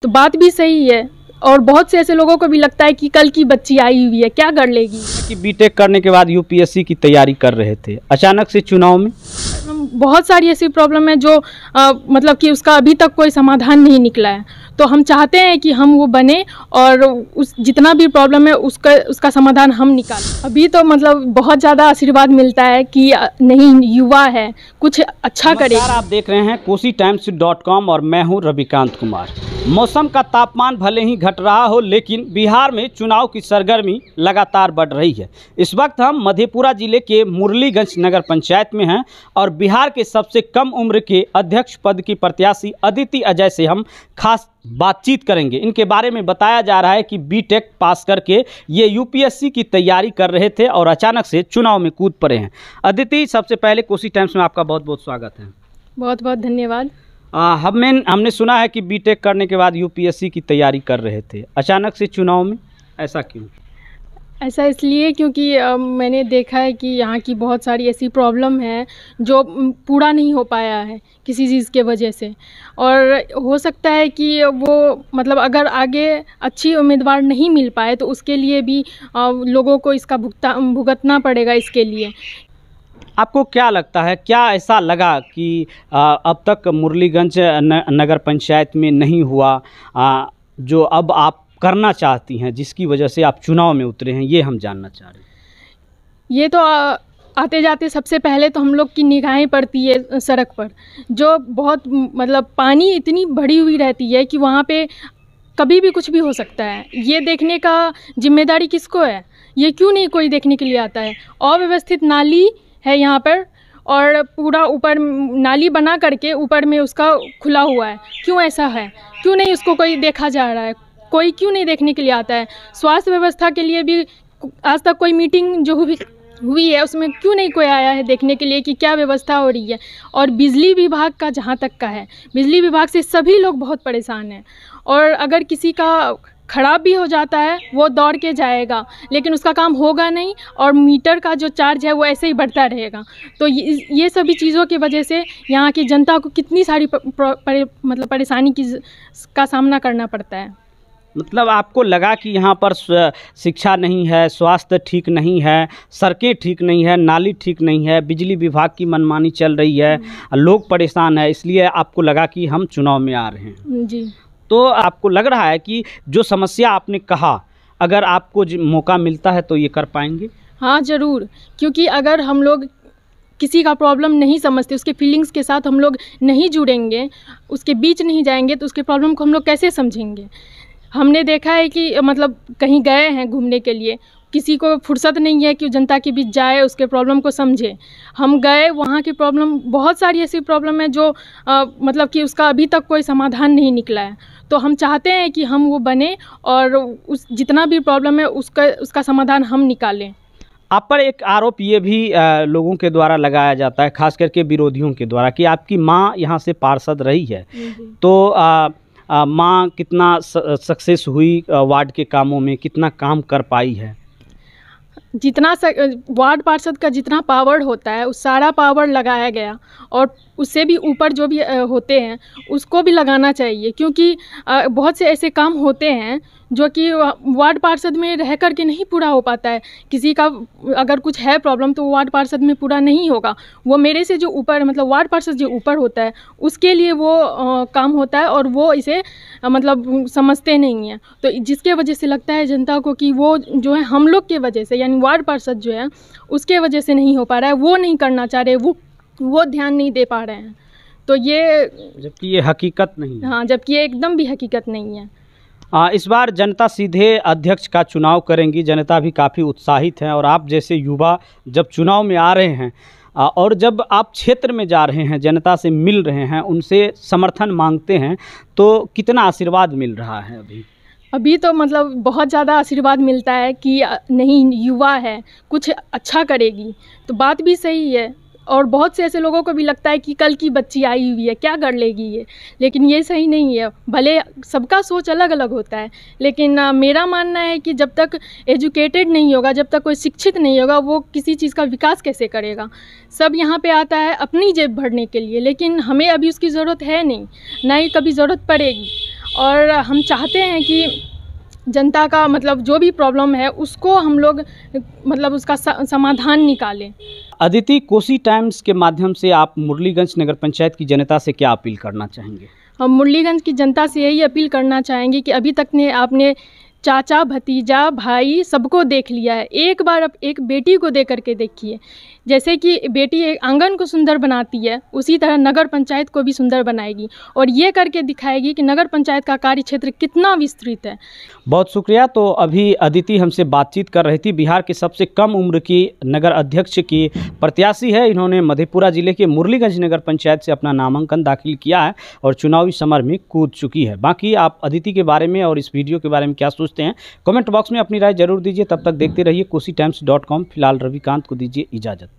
तो बात भी सही है और बहुत से ऐसे लोगों को भी लगता है कि कल की बच्ची आई हुई है, क्या कर लेगी। कि बीटेक करने के बाद यूपीएससी की तैयारी कर रहे थे, अचानक से चुनाव में बहुत सारी ऐसी प्रॉब्लम है जो मतलब कि उसका अभी तक कोई समाधान नहीं निकला है। तो हम चाहते हैं कि हम वो बने और उस जितना भी प्रॉब्लम है उसका समाधान हम निकालें। अभी तो मतलब बहुत ज़्यादा आशीर्वाद मिलता है कि नहीं, युवा है, कुछ अच्छा करेगा। आप देख रहे हैं KosiTimes.com और मैं हूं रविकांत कुमार। मौसम का तापमान भले ही घट रहा हो, लेकिन बिहार में चुनाव की सरगर्मी लगातार बढ़ रही है। इस वक्त हम मधेपुरा जिले के मुरलीगंज नगर पंचायत में हैं और बिहार के सबसे कम उम्र के अध्यक्ष पद की प्रत्याशी अदिति अजय से हम खास बातचीत करेंगे। इनके बारे में बताया जा रहा है कि बीटेक पास करके ये यूपीएससी की तैयारी कर रहे थे और अचानक से चुनाव में कूद पड़े हैं। अदिति, सबसे पहले कोसी टाइम्स में आपका बहुत बहुत स्वागत है। बहुत बहुत धन्यवाद। हमने सुना है कि बीटेक करने के बाद यूपीएससी की तैयारी कर रहे थे, अचानक से चुनाव में, ऐसा क्यों? ऐसा इसलिए क्योंकि मैंने देखा है कि यहाँ की बहुत सारी ऐसी प्रॉब्लम है जो पूरा नहीं हो पाया है किसी चीज़ के वजह से, और हो सकता है कि वो मतलब अगर आगे अच्छी उम्मीदवार नहीं मिल पाए तो उसके लिए भी लोगों को इसका भुगतना पड़ेगा। इसके लिए आपको क्या लगता है, क्या ऐसा लगा कि अब तक मुरलीगंज नगर पंचायत में नहीं हुआ जो अब आप करना चाहती हैं, जिसकी वजह से आप चुनाव में उतरे हैं, ये हम जानना चाह रहे हैं। ये तो आते जाते सबसे पहले तो हम लोग की निगाहें पड़ती है सड़क पर, जो बहुत मतलब पानी इतनी भरी हुई रहती है कि वहाँ पे कभी भी कुछ भी हो सकता है। ये देखने का जिम्मेदारी किसको है? ये क्यों नहीं कोई देखने के लिए आता है? अव्यवस्थित नाली है यहाँ पर और पूरा ऊपर नाली बना करके ऊपर में उसका खुला हुआ है। क्यों ऐसा है? क्यों नहीं उसको कोई देखा जा रहा है? कोई क्यों नहीं देखने के लिए आता है? स्वास्थ्य व्यवस्था के लिए भी आज तक कोई मीटिंग जो हुई है उसमें क्यों नहीं कोई आया है देखने के लिए कि क्या व्यवस्था हो रही है? और बिजली विभाग का जहाँ तक का है, बिजली विभाग से सभी लोग बहुत परेशान हैं। और अगर किसी का ख़राब भी हो जाता है वो दौड़ के जाएगा, लेकिन उसका काम होगा नहीं और मीटर का जो चार्ज है वो ऐसे ही बढ़ता रहेगा। तो ये सभी चीज़ों की वजह से यहाँ की जनता को कितनी सारी मतलब परेशानी का सामना करना पड़ता है। मतलब आपको लगा कि यहाँ पर शिक्षा नहीं है, स्वास्थ्य ठीक नहीं है, सड़कें ठीक नहीं है, नाली ठीक नहीं है, बिजली विभाग की मनमानी चल रही है, लोग परेशान है, इसलिए आपको लगा कि हम चुनाव में आ रहे हैं। जी। तो आपको लग रहा है कि जो समस्या आपने कहा, अगर आपको मौका मिलता है तो ये कर पाएंगे? हाँ ज़रूर, क्योंकि अगर हम लोग किसी का प्रॉब्लम नहीं समझते, उसके फीलिंग्स के साथ हम लोग नहीं जुड़ेंगे, उसके बीच नहीं जाएंगे, तो उसके प्रॉब्लम को हम लोग कैसे समझेंगे? हमने देखा है कि मतलब कहीं गए हैं घूमने के लिए, किसी को फुर्सत नहीं है कि जनता के बीच जाए, उसके प्रॉब्लम को समझे। हम गए, वहाँ की प्रॉब्लम, बहुत सारी ऐसी प्रॉब्लम है जो मतलब कि उसका अभी तक कोई समाधान नहीं निकला है। तो हम चाहते हैं कि हम वो बने और उस जितना भी प्रॉब्लम है उसका समाधान हम निकालें। आप पर एक आरोप ये भी लोगों के द्वारा लगाया जाता है, खास करके विरोधियों के द्वारा, कि आपकी माँ यहाँ से पार्षद रही है, तो माँ कितना सक्सेस हुई वार्ड के कामों में, कितना काम कर पाई है? जितना वार्ड पार्षद का जितना पावर होता है उस सारा पावर लगाया गया, और उससे भी ऊपर जो भी होते हैं उसको भी लगाना चाहिए, क्योंकि बहुत से ऐसे काम होते हैं जो कि वार्ड पार्षद में रह कर के नहीं पूरा हो पाता है। किसी का अगर कुछ है प्रॉब्लम तो वार्ड पार्षद में पूरा नहीं होगा, वो मेरे से जो ऊपर मतलब वार्ड पार्षद जो ऊपर होता है उसके लिए वो काम होता है, और वो इसे मतलब समझते नहीं हैं। तो जिसके वजह से लगता है जनता को कि वो जो है हम लोग के वजह से, यानी वार्ड पार्षद जो है उसके वजह से नहीं हो पा रहा है, वो नहीं करना चाह रहे, वो ध्यान नहीं दे पा रहे हैं। तो ये, जबकि ये हकीकत नहीं है। हाँ, जबकि ये एकदम भी हकीकत नहीं है। इस बार जनता सीधे अध्यक्ष का चुनाव करेंगी, जनता भी काफ़ी उत्साहित है, और आप जैसे युवा जब चुनाव में आ रहे हैं और जब आप क्षेत्र में जा रहे हैं, जनता से मिल रहे हैं, उनसे समर्थन मांगते हैं, तो कितना आशीर्वाद मिल रहा है अभी तो मतलब बहुत ज़्यादा आशीर्वाद मिलता है कि नहीं, युवा है, कुछ अच्छा करेगी। तो बात भी सही है, और बहुत से ऐसे लोगों को भी लगता है कि कल की बच्ची आई हुई है, क्या कर लेगी ये, लेकिन ये सही नहीं है। भले सबका सोच अलग अलग होता है, लेकिन मेरा मानना है कि जब तक एजुकेटेड नहीं होगा, जब तक कोई शिक्षित नहीं होगा, वो किसी चीज़ का विकास कैसे करेगा? सब यहाँ पे आता है अपनी जेब भरने के लिए, लेकिन हमें अभी उसकी ज़रूरत है नहीं, ना ही कभी ज़रूरत पड़ेगी। और हम चाहते हैं कि जनता का मतलब जो भी प्रॉब्लम है उसको हम लोग मतलब उसका समाधान निकालें। अदिति, कोसी टाइम्स के माध्यम से आप मुरलीगंज नगर पंचायत की जनता से क्या अपील करना चाहेंगे? हम मुरलीगंज की जनता से यही अपील करना चाहेंगे कि अभी तक ने आपने चाचा, भतीजा, भाई सबको देख लिया है, एक बार अब एक बेटी को दे करके देखिए। जैसे कि बेटी एक आंगन को सुंदर बनाती है, उसी तरह नगर पंचायत को भी सुंदर बनाएगी और ये करके दिखाएगी कि नगर पंचायत का कार्य क्षेत्र कितना विस्तृत है। बहुत शुक्रिया। तो अभी अदिति हमसे बातचीत कर रही थी। बिहार के सबसे कम उम्र की नगर अध्यक्ष की प्रत्याशी है। इन्होंने मधेपुरा जिले के मुरलीगंज नगर पंचायत से अपना नामांकन दाखिल किया है और चुनावी समर में कूद चुकी है। बाकी आप अदिति के बारे में और इस वीडियो के बारे में क्या सोचते हैं, कमेंट बॉक्स में अपनी राय जरूर दीजिए। तब तक देखते रहिए KosiTimes.com। फिलहाल रविकांत को दीजिए इजाज़त।